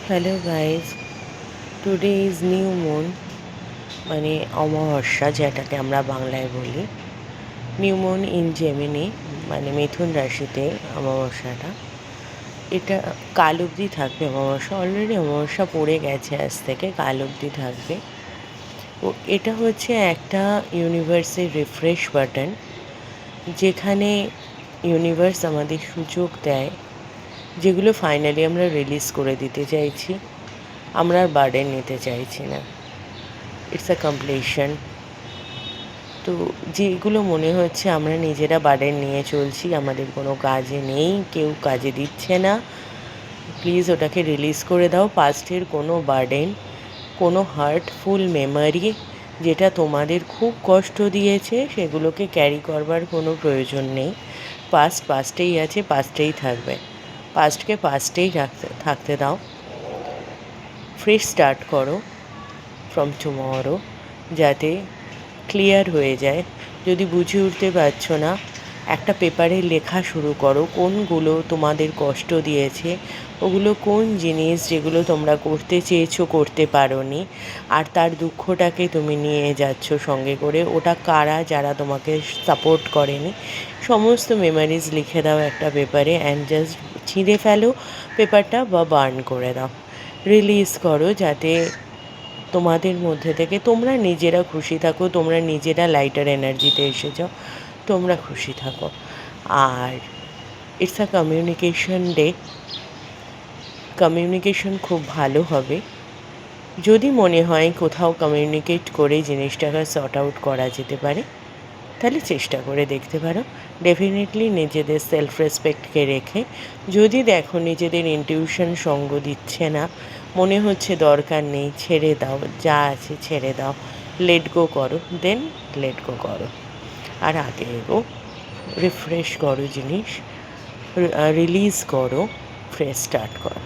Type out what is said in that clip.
Hello guys, today is new moon, মানে অমাবস্যা যেটাকে আমরা বাংলায় বলি। নিউ মুন ইন জেমিনি, মানে মিথুন রাশিতে অমাবস্যাটা। এটা কাল অবধি থাকবে অমাবস্যা। অলরেডি অমাবস্যা পড়ে গেছে, আজ থেকে কাল অবধি থাকবে। ও এটা হচ্ছে একটা ইউনিভার্সের রিফ্রেশ বাটন, যেখানে ইউনিভার্স আমাদের সুযোগ দেয় যেগুলো ফাইনালি আমরা রিলিজ করে দিতে চাইছি। আমরা আর বার্ডেন নিতে চাইছি না। It's a completion. তো যেগুলো মনে হচ্ছে আমরা নিজেরা বার্ডেন নিয়ে চলছি, আমাদের কোনো কাজে নেই, কেউ কাজে দিচ্ছে না, প্লিজ ওটাকে রিলিজ করে দাও। পাস্টের কোনো বার্ডেন, কোনো হার্টফুল মেমারি যেটা তোমাদের খুব কষ্ট দিয়েছে, সেগুলোকে ক্যারি করবার কোনো প্রয়োজন নেই। পাস্ট পাস্টেই আছে, পাস্টেই থাকবে। পাস্টকে পাস্টেই থাকতে দাও। ফ্রেশ স্টার্ট করো ফ্রম টুমরো, যাতে ক্লিয়ার হয়ে যায়। যদি বুঝে উঠতে পারছো না, একটা পেপারে লেখা শুরু করো কোনগুলো তোমাদের কষ্ট দিয়েছে, ওগুলো কোন জিনিস যেগুলো তোমরা করতে চেয়েছো করতে পারোনি, আর তার দুঃখটাকে তুমি নিয়ে যাচ্ছ সঙ্গে করে। ওটা কারা, যারা তোমাকে সাপোর্ট করেনি, সমস্ত মেমারিজ লিখে দাও একটা পেপারে, অ্যান্ড জাস্ট ছিঁড়ে ফেলো পেপারটা বা বার্ন করে দাও। রিলিজ করো, যাতে তোমাদের মধ্যে থেকে তোমরা নিজেরা খুশি থাকো, তোমরা নিজেরা লাইটার এনার্জিতে এসে যাও, তোমরা খুশি থাকো। আর it's a communication day. Communication খুব ভালো হবে। যদি মনে হয় কোথাও কমিউনিকেট করে জিনিসটাকে সর্ট আউট করা যেতে পারে, তাহলে চেষ্টা করে দেখতে পারো। ডেফিনেটলি নিজেদের সেলফ রেসপেক্টকে রেখে। যদি দেখো নিজেদের ইনটিউশন সঙ্গ দিচ্ছে না, মনে হচ্ছে দরকার নেই, ছেড়ে দাও, যা আছে ছেড়ে দাও, লেট গো করো, দেন লেট গো করো আর আগে এগো। রিফ্রেশ করো জিনিস, রিলিজ করো, ফ্রেশ স্টার্ট করো।